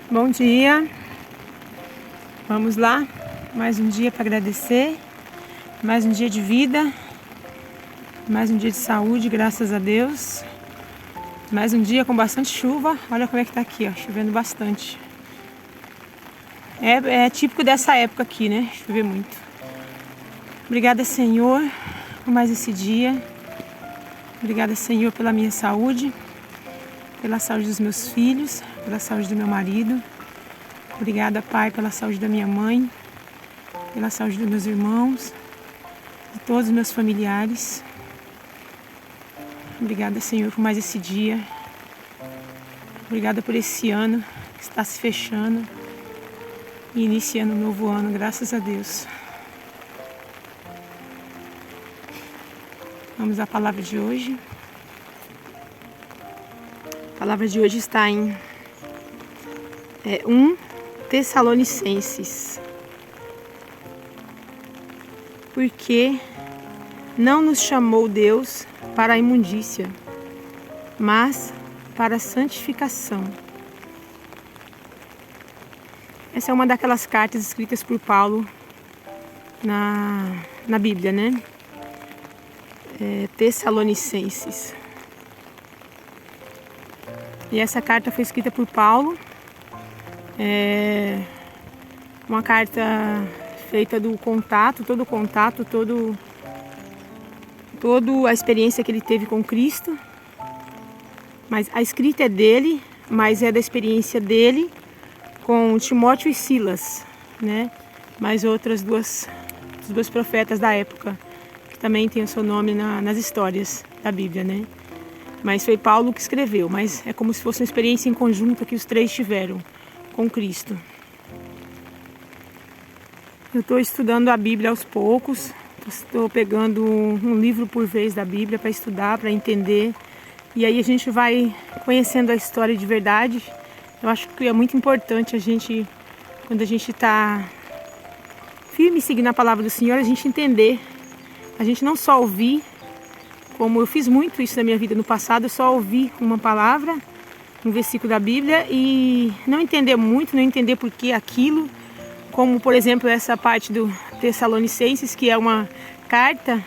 Bom dia, vamos lá, mais um dia para agradecer, mais um dia de vida, mais um dia de saúde, graças a Deus, mais um dia com bastante chuva. Olha como é que tá aqui, ó, chovendo bastante. É típico dessa época aqui, né, chover muito. Obrigada, Senhor, por mais esse dia. Obrigada, Senhor, pela minha saúde, pela saúde dos meus filhos, pela saúde do meu marido. Obrigada, Pai, pela saúde da minha mãe, pela saúde dos meus irmãos, de todos os meus familiares. Obrigada, Senhor, por mais esse dia. Obrigada por esse ano que está se fechando e iniciando um novo ano, graças a Deus. Vamos à palavra de hoje. A palavra de hoje está em 1 Tessalonicenses. Porque não nos chamou Deus para a imundícia, mas para a santificação. Essa é uma daquelas cartas escritas por Paulo na Bíblia, né? Tessalonicenses. E essa carta foi escrita por Paulo. Uma carta feita do contato, toda a experiência que ele teve com Cristo. Mas a escrita é dele, mas é da experiência dele com Timóteo e Silas, né? Mais outras os dois profetas da época, que também tem o seu nome nas histórias da Bíblia, né? Mas foi Paulo que escreveu, mas é como se fosse uma experiência em conjunto que os três tiveram com Cristo. Eu estou estudando a Bíblia aos poucos, estou pegando um livro por vez da Bíblia para estudar, para entender, e aí a gente vai conhecendo a história de verdade. Eu acho que é muito importante a gente, quando a gente está firme seguindo a palavra do Senhor, a gente entender, a gente não só ouvir, como eu fiz muito isso na minha vida no passado, eu só ouvi uma palavra, um versículo da Bíblia e não entender muito, não entender por que aquilo, como por exemplo essa parte do Tessalonicenses, que é uma carta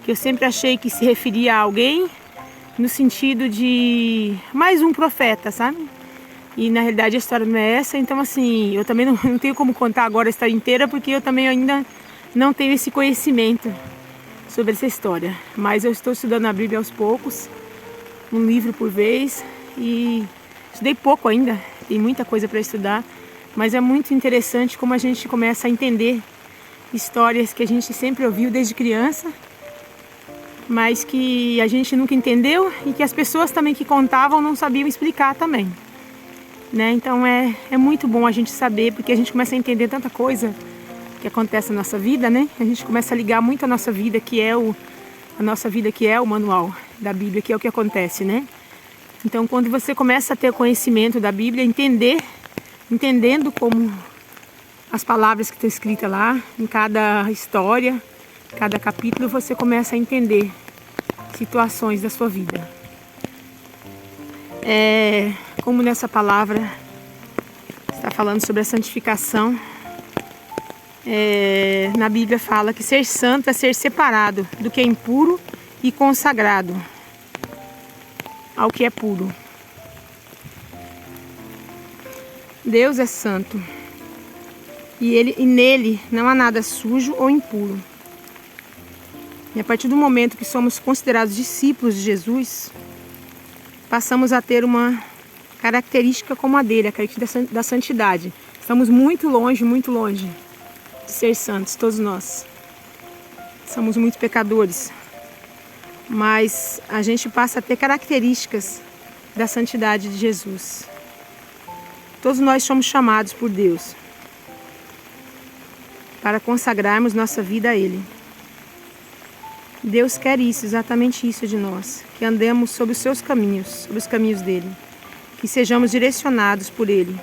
que eu sempre achei que se referia a alguém no sentido de mais um profeta, sabe? E na realidade a história não é essa, então assim, eu também não tenho como contar agora a história inteira, porque eu também ainda não tenho esse conhecimento sobre essa história. Mas eu estou estudando a Bíblia aos poucos, um livro por vez, e estudei pouco ainda, tem muita coisa para estudar, mas é muito interessante como a gente começa a entender histórias que a gente sempre ouviu desde criança, mas que a gente nunca entendeu e que as pessoas também que contavam não sabiam explicar também, né? Então é muito bom a gente saber, porque a gente começa a entender tanta coisa que acontece na nossa vida, né? A gente começa a ligar muito a nossa vida, que é o manual da Bíblia, que é o que acontece, né? Então, quando você começa a ter conhecimento da Bíblia, entendendo como as palavras que estão escritas lá, em cada história, cada capítulo, você começa a entender situações da sua vida. Como nessa palavra está falando sobre a santificação, na Bíblia fala que ser santo é ser separado do que é impuro e consagrado ao que é puro. Deus é santo e nele não há nada sujo ou impuro. E a partir do momento que somos considerados discípulos de Jesus, passamos a ter uma característica como a dele, a característica da santidade. Estamos muito longe de ser santos, todos nós. Somos muito pecadores, mas a gente passa a ter características da santidade de Jesus. Todos nós somos chamados por Deus para consagrarmos nossa vida a Ele. Deus quer isso, exatamente isso de nós, que andemos sobre os seus caminhos, sobre os caminhos dele, que sejamos direcionados por Ele.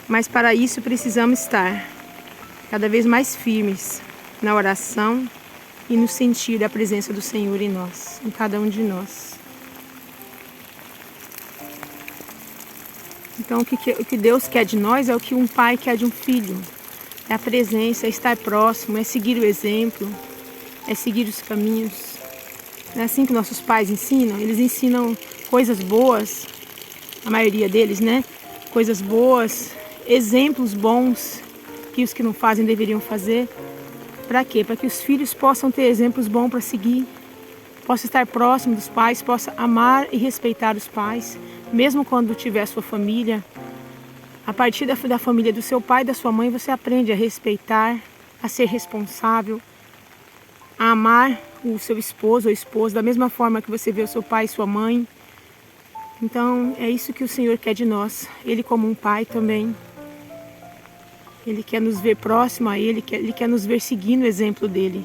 Mas para isso precisamos estar cada vez mais firmes na oração e no sentir da presença do Senhor em nós, em cada um de nós. Então o que Deus quer de nós é o que um pai quer de um filho. É a presença, é estar próximo, é seguir o exemplo, é seguir os caminhos. Não é assim que nossos pais ensinam? Eles ensinam coisas boas, a maioria deles, né? Coisas boas, exemplos bons que os que não fazem deveriam fazer. Para quê? Para que os filhos possam ter exemplos bons para seguir, possa estar próximo dos pais, possa amar e respeitar os pais, mesmo quando tiver sua família. A partir da família do seu pai e da sua mãe, você aprende a respeitar, a ser responsável, a amar o seu esposo ou esposa da mesma forma que você vê o seu pai e sua mãe. Então é isso que o Senhor quer de nós. Ele como um pai também. Ele quer nos ver próximo a Ele, Ele quer nos ver seguindo o exemplo dele.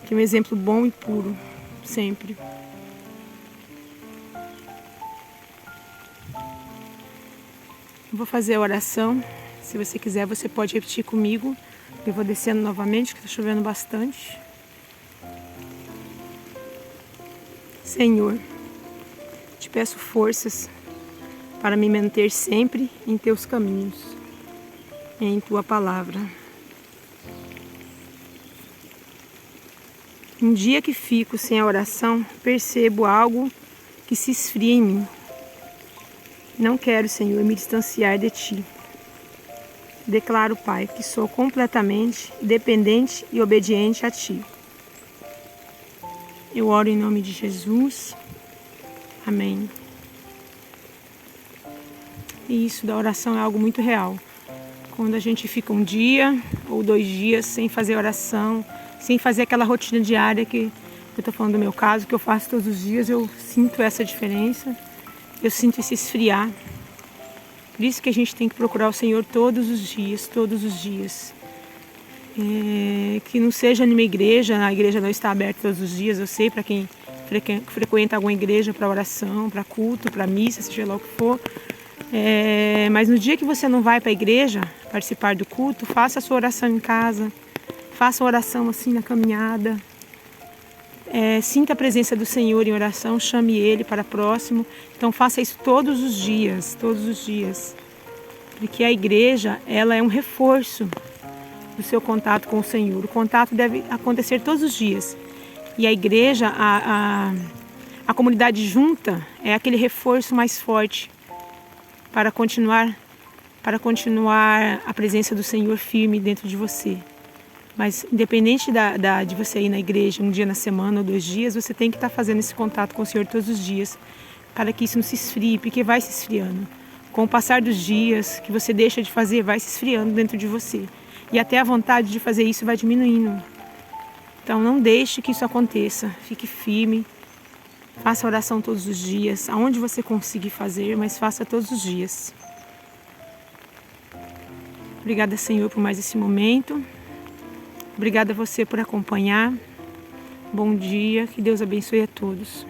Que é um exemplo bom e puro, sempre. Eu vou fazer a oração. Se você quiser, você pode repetir comigo. Eu vou descendo novamente, que está chovendo bastante. Senhor, te peço forças para me manter sempre em teus caminhos, em tua palavra. Um dia que fico sem a oração, percebo algo que se esfria em mim. Não quero, Senhor, me distanciar de Ti. Declaro, Pai, que sou completamente dependente e obediente a Ti. Eu oro em nome de Jesus. Amém. E isso da oração é algo muito real. Quando a gente fica um dia ou 2 dias sem fazer oração, sem fazer aquela rotina diária que eu estou falando do meu caso, que eu faço todos os dias, eu sinto essa diferença. Eu sinto esse esfriar. Por isso que a gente tem que procurar o Senhor todos os dias, todos os dias. Que não seja numa igreja, a igreja não está aberta todos os dias, eu sei, para quem frequenta alguma igreja para oração, para culto, para missa, seja lá o que for. Mas no dia que você não vai para a igreja participar do culto, faça a sua oração em casa, faça a oração assim na caminhada. Sinta a presença do Senhor em oração, chame Ele para próximo. Então faça isso todos os dias, porque a igreja, ela é um reforço do seu contato com o Senhor. O contato deve acontecer todos os dias. E a igreja, a comunidade junta, é aquele reforço mais forte para continuar a presença do Senhor firme dentro de você. Mas independente de você ir na igreja um dia na semana ou 2 dias, você tem que estar fazendo esse contato com o Senhor todos os dias, para que isso não se esfrie, porque vai se esfriando. Com o passar dos dias que você deixa de fazer, vai se esfriando dentro de você. E até a vontade de fazer isso vai diminuindo. Então não deixe que isso aconteça, fique firme, faça oração todos os dias, aonde você conseguir fazer, mas faça todos os dias. Obrigada, Senhor, por mais esse momento. Obrigada a você por acompanhar. Bom dia, que Deus abençoe a todos.